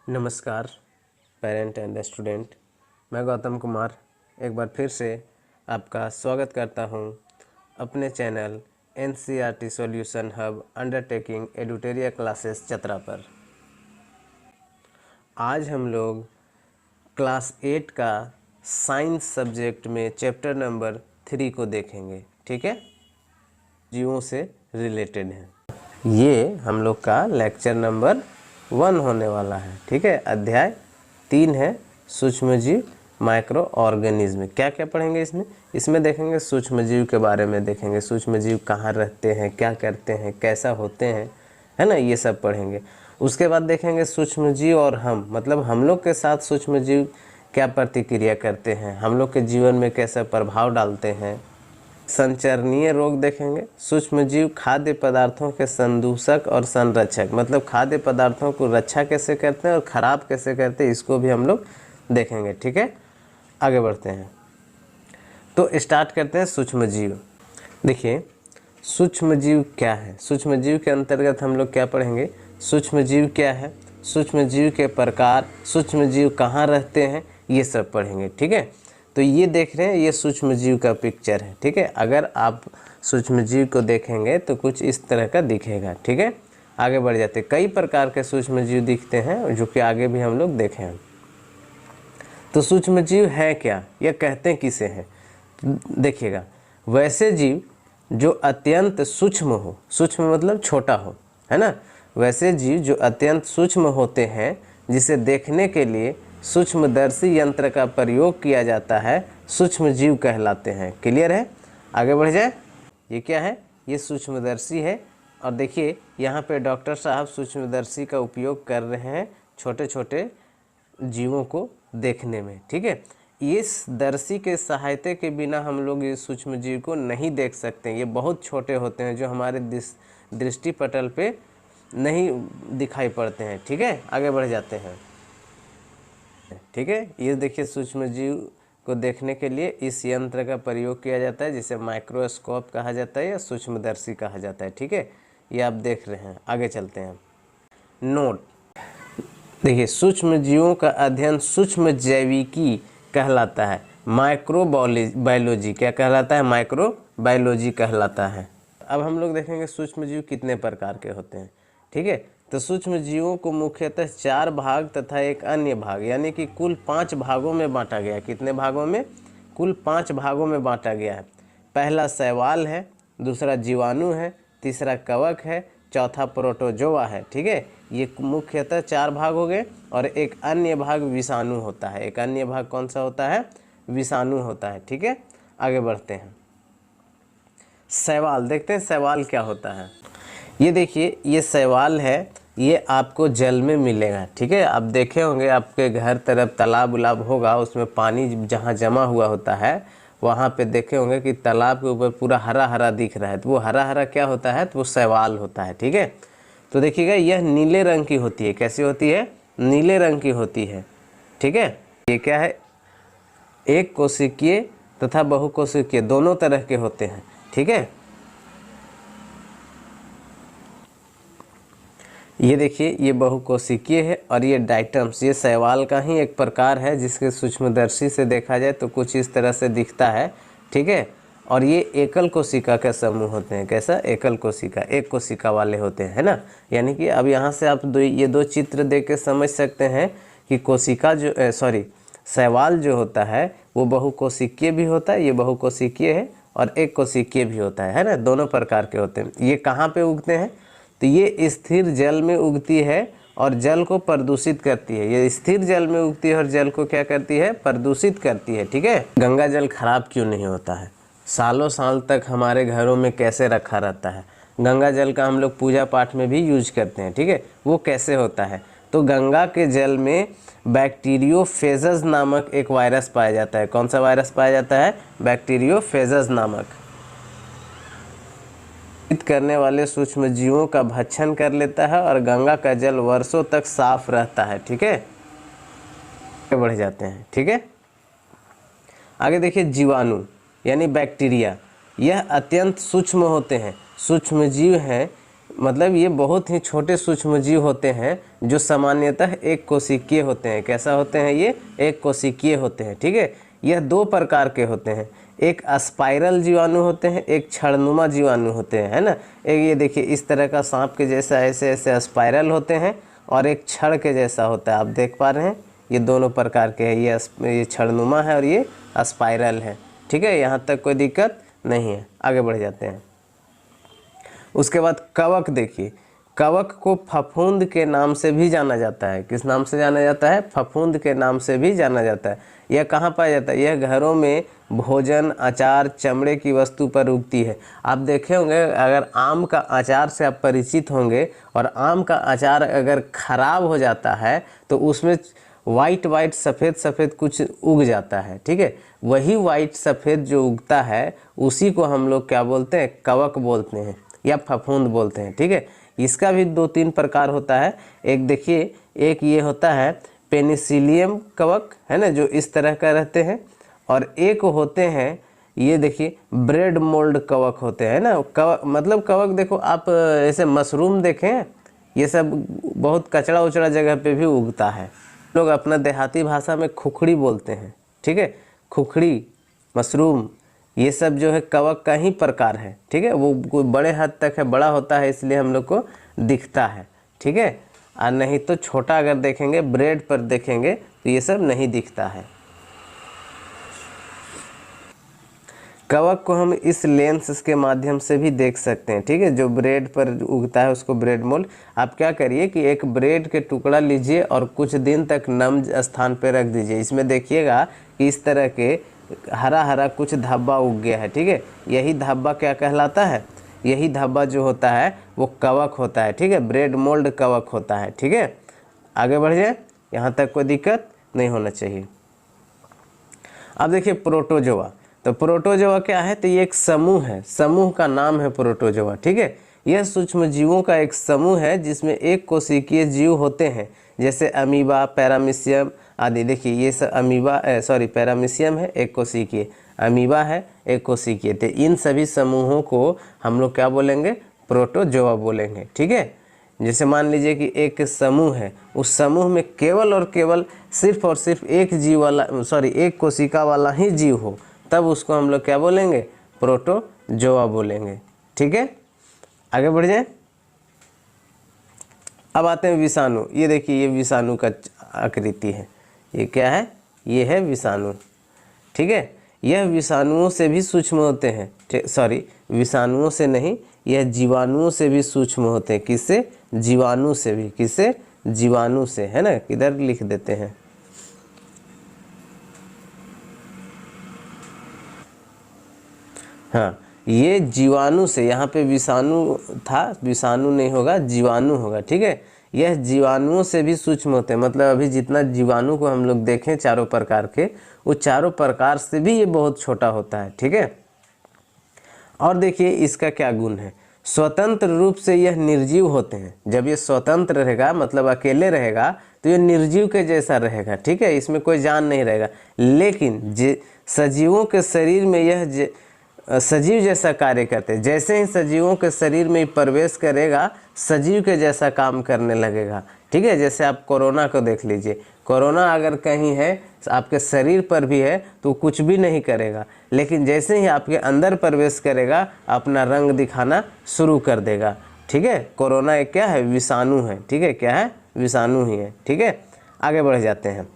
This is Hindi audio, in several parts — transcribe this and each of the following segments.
नमस्कार पेरेंट एंड स्टूडेंट, मैं गौतम कुमार एक बार फिर से आपका स्वागत करता हूं अपने channel NCERT solution hub undertaking editorial classes Chatra पर। आज हम लोग क्लास 8 का साइंस सब्जेक्ट में चैप्टर नंबर 3 को देखेंगे। ठीक है, जीवों से रिलेटेड है। ये हम लोग का लेक्चर नंबर 1 होने वाला है। ठीक है, अध्याय 3 है सूक्ष्मजीव माइक्रो ऑर्गेनिज्म। क्या क्या पढ़ेंगे इसमें देखेंगे सूक्ष्मजीव के बारे में, देखेंगे सूक्ष्मजीव कहाँ रहते हैं, क्या करते हैं, कैसा होते हैं, है ना, ये सब पढ़ेंगे। उसके बाद देखेंगे सूक्ष्मजीव और हम, मतलब हम लोग के साथ सूक्ष्मजीव क्या प्रतिक्रिया करते हैं, हम लोग के जीवन में कैसा प्रभाव डालते हैं। संचरणीय रोग देखेंगे। सूक्ष्मजीव खाद्य पदार्थों के संदूषक और संरक्षक, मतलब खाद्य पदार्थों को रक्षा कैसे करते हैं और ख़राब कैसे करते हैं, इसको भी हम लोग देखेंगे। ठीक है, आगे बढ़ते हैं तो स्टार्ट करते हैं सूक्ष्मजीव। देखिए सूक्ष्मजीव क्या है। सूक्ष्मजीव के अंतर्गत हम लोग क्या पढ़ेंगे, सूक्ष्मजीव क्या है, सूक्ष्मजीव के प्रकार, सूक्ष्मजीव कहाँ रहते हैं, ये सब पढ़ेंगे। ठीक है, तो ये देख रहे हैं, ये सूक्ष्मजीव का पिक्चर है। ठीक है, अगर आप सूक्ष्मजीव को देखेंगे तो कुछ इस तरह का दिखेगा। ठीक है, आगे बढ़ जाते हैं। कई प्रकार के सूक्ष्मजीव दिखते हैं जो कि आगे भी हम लोग देखे हैं। तो सूक्ष्मजीव है क्या, या कहते हैं किसे हैं, देखिएगा। वैसे जीव जो अत्यंत सूक्ष्म हो, सूक्ष्म मतलब छोटा हो, है ना, वैसे जीव जो अत्यंत सूक्ष्म होते हैं, जिसे देखने के लिए सूक्ष्मदर्शी यंत्र का प्रयोग किया जाता है, सूक्ष्मजीव कहलाते हैं। क्लियर है, आगे बढ़ जाए। ये क्या है, ये सूक्ष्मदर्शी है। और देखिए यहाँ पे डॉक्टर साहब सूक्ष्मदर्शी का उपयोग कर रहे हैं छोटे छोटे जीवों को देखने में। ठीक है, इस दर्शी के सहायता के बिना हम लोग ये सूक्ष्मजीव को नहीं देख सकते। ये बहुत छोटे होते हैं जो हमारे दृष्टि पटल पे नहीं दिखाई पड़ते हैं। ठीक है, आगे बढ़ जाते हैं। ठीक है, ये देखिए सूक्ष्मजीव को देखने के लिए इस यंत्र का प्रयोग किया जाता है, जिसे माइक्रोस्कोप कहा जाता है या सूक्ष्मदर्शी कहा जाता है। ठीक है, ये आप देख रहे हैं। आगे चलते हैं। नोट, देखिए सूक्ष्मजीवों का अध्ययन सूक्ष्म जैविकी कहलाता है। माइक्रोबायोलॉजी क्या कहलाता है, माइक्रोबायोलॉजी कहलाता है। अब हम लोग देखेंगे सूक्ष्मजीव कितने प्रकार के होते हैं। ठीक है, तो सूक्ष्मजीवों को मुख्यतः 4 भाग तथा एक अन्य भाग, यानी कि कुल 5 भागों में बांटा गया है। कितने भागों में, कुल 5 भागों में बांटा गया है। पहला शैवाल है, दूसरा जीवाणु है, तीसरा कवक है, चौथा प्रोटोजोआ है। ठीक है, ये मुख्यतः 4 भाग हो गए। और एक अन्य भाग विषाणु होता है। एक अन्य भाग कौन सा होता है, विषाणु होता है। ठीक है, आगे बढ़ते हैं। शैवाल देखते हैं, शैवाल क्या होता है। ये देखिए, ये शैवाल है, ये आपको जल में मिलेगा। ठीक है, आप देखे होंगे आपके घर तरफ तालाब उलाब होगा, उसमें पानी जहाँ जमा हुआ होता है वहाँ पे देखे होंगे कि तालाब के ऊपर पूरा हरा हरा दिख रहा है। तो वो हरा हरा क्या होता है, तो वो शैवाल होता है। ठीक है, तो देखिएगा यह नीले रंग की होती है। कैसी होती है, नीले रंग की होती है। ठीक है, ये क्या है, एक कोशिकीय तथा बहुकोशिकीय दोनों तरह के होते हैं। ठीक है, ये देखिए ये बहुकोशिकीय है और ये डाइटम्स, ये शैवाल का ही एक प्रकार है जिसके सूक्ष्मदर्शी से देखा जाए तो कुछ इस तरह से दिखता है। ठीक है, और ये एकल कोशिका का समूह होते हैं। कैसा, एकल कोशिका, एक कोशिका वाले होते हैं, है ना। यानी कि अब यहाँ से आप ये दो चित्र देख के समझ सकते हैं कि कोशिका जो शैवाल जो होता है वो बहुकोशिकीय भी होता है, ये बहुकोशिकीय है, और एक कोशिकीय भी होता है ना, दोनों प्रकार के होते हैं। ये कहाँ पे उगते हैं, तो ये स्थिर जल में उगती है और जल को प्रदूषित करती है। ये स्थिर जल में उगती है और जल को क्या करती है, प्रदूषित करती है। ठीक है, गंगा जल खराब क्यों नहीं होता है, सालों साल तक हमारे घरों में कैसे रखा रहता है। गंगा जल का हम लोग पूजा पाठ में भी यूज करते हैं। ठीक है, वो कैसे होता है, तो गंगा के जल में बैक्टीरियोफेजस नामक एक वायरस पाया जाता है। कौन सा वायरस पाया जाता है, बैक्टीरियोफेजस नामक, करने वाले सूक्ष्म जीवों का भक्षण कर लेता है और गंगा का जल वर्षों तक साफ रहता है। ठीक है, बढ़ जाते हैं। ठीक है, आगे देखिए जीवाणु यानी बैक्टीरिया, यह अत्यंत सूक्ष्म होते हैं, सूक्ष्म जीव हैं, मतलब ये बहुत ही छोटे सूक्ष्मजीव होते हैं जो सामान्यतः एक कोशिकीय होते हैं। कैसा होते हैं ये? एक कोशिकीय होते हैं। ठीक है, यह दो प्रकार के होते हैं, एक स्पाइरल जीवाणु होते हैं, एक छड़नुमा जीवाणु होते हैं, है ना। एक ये देखिए इस तरह का सांप के जैसा ऐसे ऐसे स्पाइरल होते हैं और एक छड़ के जैसा होता है। आप देख पा रहे हैं ये दोनों प्रकार के हैं, ये छड़नुमा है और ये स्पाइरल है। ठीक है, यहाँ तक कोई दिक्कत नहीं है। आगे बढ़ जाते हैं। उसके बाद कवक देखिए, कवक को फफूंद के नाम से भी जाना जाता है। किस नाम से जाना जाता है? फफूंद के नाम से भी जाना जाता है। यह कहाँ पाया जाता है? यह घरों में भोजन, अचार, चमड़े की वस्तु पर उगती है। आप देखे होंगे, अगर आम का अचार से आप परिचित होंगे और आम का अचार अगर खराब हो जाता है तो उसमें वाइट वाइट सफ़ेद सफ़ेद कुछ उग जाता है। ठीक है, वही वाइट सफ़ेद जो उगता है उसी को हम लोग क्या बोलते हैं? कवक बोलते हैं या फफूंद बोलते हैं। ठीक है, इसका भी 2-3 प्रकार होता है। एक देखिए, एक ये होता है पेनिसिलियम कवक, है ना, जो इस तरह का रहते हैं, और एक होते हैं ये देखिए ब्रेड मोल्ड कवक होते हैं ना। कवक मतलब कवक देखो आप ऐसे मशरूम देखें, ये सब बहुत कचड़ा उचड़ा जगह पे भी उगता है। लोग अपना देहाती भाषा में खुखड़ी बोलते हैं। ठीक है, खुखड़ी, मशरूम, ये सब जो है कवक का ही प्रकार है। ठीक है, वो कोई बड़े हद तक है, बड़ा होता है इसलिए हम लोग को दिखता है। ठीक है, और नहीं तो छोटा अगर देखेंगे, ब्रेड पर देखेंगे तो ये सब नहीं दिखता है। कवक को हम इस लेंस के माध्यम से भी देख सकते हैं। ठीक है, जो ब्रेड पर उगता है उसको ब्रेड मोल्ड। आप क्या करिए कि एक ब्रेड के टुकड़ा लीजिए और कुछ दिन तक नम स्थान पर रख दीजिए। इसमें देखिएगा कि इस तरह के हरा हरा कुछ धब्बा उग गया है। ठीक है, यही धब्बा क्या कहलाता है? यही धब्बा जो होता है वो कवक होता है। ठीक है, ब्रेड मोल्ड कवक होता है। ठीक है, आगे बढ़ जाए, यहाँ तक कोई दिक्कत नहीं होना चाहिए। अब देखिए प्रोटोजोआ। तो प्रोटोजोआ क्या है? तो ये एक समूह है, समूह का नाम है प्रोटोजोआ। ठीक है, यह सूक्ष्म जीवों का एक समूह है जिसमें एक कोशिकीय जीव होते हैं, जैसे अमीबा, पैरामीशियम आदि। देखिए ये सब अमीबा पैरामीशियम है एक कोशिकीय, अमीबा है एक कोशिकीय। तो इन सभी समूहों को हम लोग क्या बोलेंगे? प्रोटोजोआ बोलेंगे। ठीक है, जैसे मान लीजिए कि एक समूह है, उस समूह में केवल और केवल सिर्फ और सिर्फ एक जीव वाला एक कोशिका वाला ही जीव हो, तब उसको हम लोग क्या बोलेंगे? प्रोटोजोआ बोलेंगे। ठीक है, आगे बढ़ जाए। अब आते हैं विषाणु। ये देखिए ये विषाणु का आकृति है। ये क्या है? ये है विषाणु। ठीक है, यह विषाणुओं से भी सूक्ष्म होते हैं। विषाणुओं से नहीं, यह जीवाणुओं से भी सूक्ष्म होते हैं। किससे? जीवाणु से भी। किससे? जीवाणु से, है ना। इधर लिख देते हैं। हाँ, ये जीवाणु से, यहाँ पे विषाणु था, विषाणु नहीं होगा, जीवाणु होगा। ठीक है, यह जीवाणुओं से भी सूक्ष्म होते हैं। मतलब अभी जितना जीवाणु को हम लोग देखें चारों प्रकार के, वो चारों प्रकार से भी ये बहुत छोटा होता है। ठीक है, और देखिए इसका क्या गुण है? स्वतंत्र रूप से यह निर्जीव होते हैं। जब ये स्वतंत्र रहेगा, मतलब अकेले रहेगा, तो ये निर्जीव के जैसा रहेगा। ठीक है, इसमें कोई जान नहीं रहेगा। लेकिन सजीवों के शरीर में यह सजीव जैसा कार्य करते हैं। जैसे ही सजीवों के शरीर में प्रवेश करेगा, सजीव के जैसा काम करने लगेगा। ठीक है, जैसे आप कोरोना को देख लीजिए, कोरोना अगर कहीं है, आपके शरीर पर भी है, तो कुछ भी नहीं करेगा, लेकिन जैसे ही आपके अंदर प्रवेश करेगा, अपना रंग दिखाना शुरू कर देगा। ठीक है, कोरोना एक क्या है? विषाणु है। ठीक है, क्या है? विषाणु ही है। ठीक है, आगे बढ़ जाते हैं।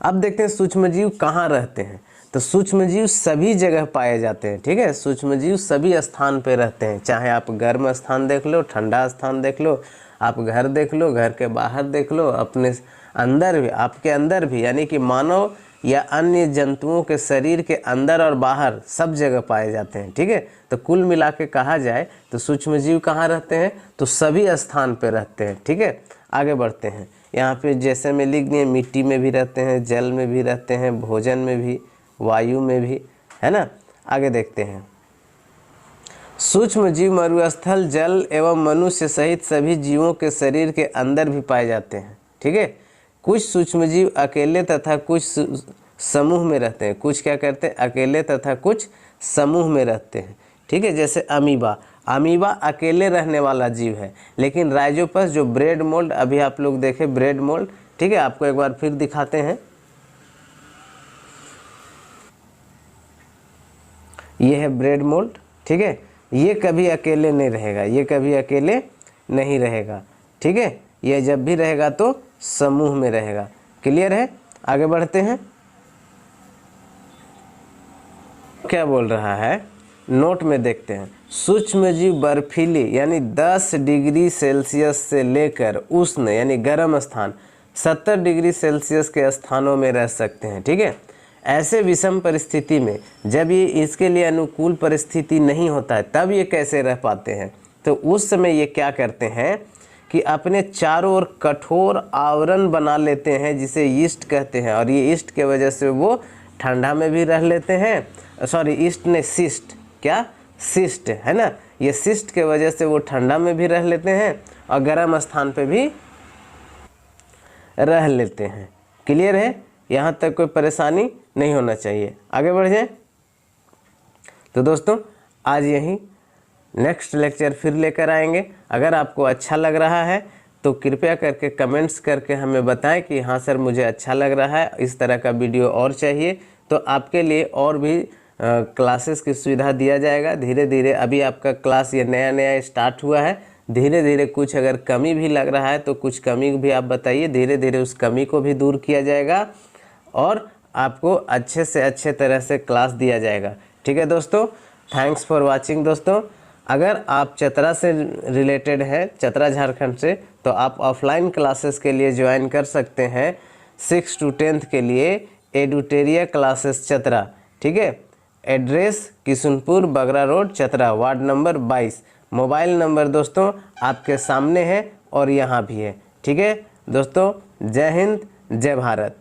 अब देखते हैं सूक्ष्मजीव कहाँ रहते हैं। तो सूक्ष्मजीव सभी जगह पाए जाते हैं। ठीक है, सूक्ष्मजीव सभी स्थान पे रहते हैं। चाहे आप गर्म स्थान देख लो, ठंडा स्थान देख लो, आप घर देख लो, घर के बाहर देख लो, अपने अंदर भी, आपके अंदर भी, यानी कि मानव या अन्य जंतुओं के शरीर के अंदर और बाहर सब जगह पाए जाते हैं। ठीक है, तो कुल मिला के कहा जाए तो सूक्ष्मजीव कहाँ रहते हैं? तो सभी स्थान पे रहते हैं। ठीक है, आगे बढ़ते हैं। यहाँ पे जैसे में लिख दिए, मिट्टी में भी रहते हैं, जल में भी रहते हैं, भोजन में भी, वायु में भी, है ना। आगे देखते हैं। सूक्ष्म जीव मरुस्थल, जल एवं मनुष्य सहित सभी जीवों के शरीर के अंदर भी पाए जाते हैं। ठीक है, कुछ सूक्ष्मजीव अकेले तथा कुछ समूह में रहते हैं। कुछ क्या करते हैं? अकेले तथा कुछ समूह में रहते हैं। ठीक है। जैसे अमीबा, अमीबा अकेले रहने वाला जीव है, लेकिन राइजोपस जो ब्रेड मोल्ड, अभी आप लोग देखें ब्रेड मोल्ड, ठीक है, आपको एक बार फिर दिखाते हैं। ये है ब्रेड मोल्ड, ठीक है। ये कभी अकेले नहीं रहेगा, ये कभी अकेले नहीं रहेगा, ठीक है। ये जब भी रहेगा तो समूह में रहेगा। क्लियर है? आगे बढ़ते हैं। क्या बोल रहा है नोट में देखते हैं। सूक्ष्मजीव बर्फीली यानी 10 डिग्री सेल्सियस से लेकर उष्ण यानी गर्म स्थान 70 डिग्री सेल्सियस के स्थानों में रह सकते हैं, ठीक है। ऐसे विषम परिस्थिति में जब ये इसके लिए अनुकूल परिस्थिति नहीं होता है तब ये कैसे रह पाते हैं, तो उस समय ये क्या करते हैं कि अपने चारों ओर कठोर आवरण बना लेते हैं जिसे ईस्ट कहते हैं, और ये ईस्ट के वजह से वो ठंडा में भी रह लेते हैं। सॉरी, ईस्ट ने सिस्ट, क्या सिस्ट है ना, ये सिस्ट के वजह से वो ठंडा में भी रह लेते हैं और गर्म स्थान पे भी रह लेते हैं। क्लियर है? यहाँ तक कोई परेशानी नहीं होना चाहिए। आगे बढ़ जाए। तो दोस्तों आज यहीं, नेक्स्ट लेक्चर फिर लेकर आएंगे। अगर आपको अच्छा लग रहा है तो कृपया करके कमेंट्स करके हमें बताएं कि हाँ सर मुझे अच्छा लग रहा है, इस तरह का वीडियो और चाहिए, तो आपके लिए और भी क्लासेस की सुविधा दिया जाएगा। धीरे धीरे अभी आपका क्लास ये नया नया स्टार्ट हुआ है, धीरे धीरे कुछ अगर कमी भी लग रहा है तो कुछ कमी भी आप बताइए, धीरे धीरे उस कमी को भी दूर किया जाएगा और आपको अच्छे से अच्छे तरह से क्लास दिया जाएगा। ठीक है दोस्तों, थैंक्स फॉर वाचिंग। दोस्तों अगर आप चतरा से रिलेटेड हैं, चतरा झारखंड से, तो आप ऑफलाइन क्लासेस के लिए ज्वाइन कर सकते हैं 6 to 10th के लिए एडुटेरिया क्लासेस चतरा। ठीक है, एड्रेस किशुनपुर बगरा road Chatra, ward number 22। Mobile number दोस्तों आपके सामने है और यहाँ भी है। ठीक है दोस्तों, जय हिंद जय भारत।